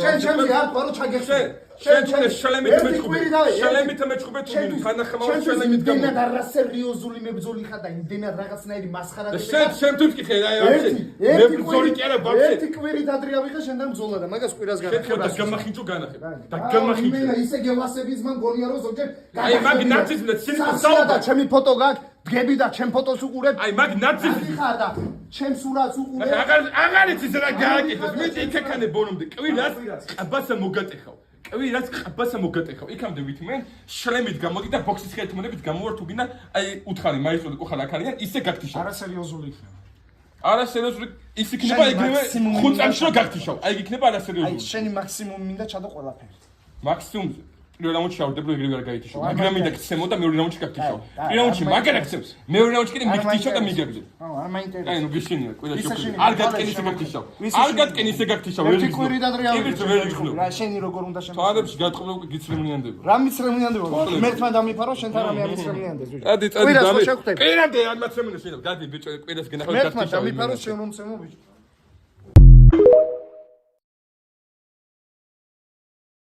შენ ჩემზე არ თქვა რომ ჩაგეხსნე შენ შალემით მეჭუბე თუ მინუ თანახმაურს შალემით გამო იმდენად არასერიოზული მებრძოლი ხარ და იმდენად რაღაცნაირი მასხარა შენ თუ მკითხე რა მებრძოლი კი არა ბავშვი ერთი კვირით ადრე ავიღე შენთან ბრძოლა და მაგას კვირას განახებ და გამახინჯო და გამახინჯო მე ისე გევასების მან გონია რომ ზოგჯერ აი მაგ ნაციზმი და სა და ჩემი ფოტო გაქვს დგები და ჩემ ფოტოს უყურებ აი მაგ ნაციზმი ხარ და ჩემ სურათს უყურებ აღარ იცის რა გააკეთოს მე იქაქანე ბონომდე კვირას ყაბასა მოგატეხავ კვირას ყაბასა მოგატეხავ იქამდე ვითმენ შლემით გამოდი და ბოქსის ხელთმონებით გამოვარ თუ გინდა აი უთხარი მაისწოდი ყოხარ აქ არიან ისე გაგთიშავ არასერიოზული იქნება არასერიოზული ის იქნება ეგრევე 5 წამში რომ გაგთიშავ აი იქნება არასერიოზული აი შენი მაქსიმუმი მინდა ჩადო ყველაფერი მაქსიმუმ პირველ რაუნდში შავდებო ეგრევე არ გაითიშავ მაგრამ მინდა გცემო და მეორე რაუნდში გაგთიშავ პირველ რაუნდში მაგარ აქცევს მეორე რაუნდში კიდე მიგთიშავ და მიგაგზო არ მაინტერესებს აი ნუ გიშინია ყველა შოქი არ გატკენ ისე გაგთიშავ არ გატკენ ისე გაგთიშავ ერთი კვირით ადრე ავიღე რა შენი როგორ უნდა შემო თვალებში გატყობ უკვე გიცრემლიანდება რა მიცრემლიანდება მერთმა დამიფარო შენთან რამე ამიცრემლიანდეს ჯუჯი ადი წადი დამი კვირამდე არ მაცრემლიანდეს გადი ბიჭო კვირას გენახავ მერთმა დამიფარო შენ რომ მცემო ბიჭო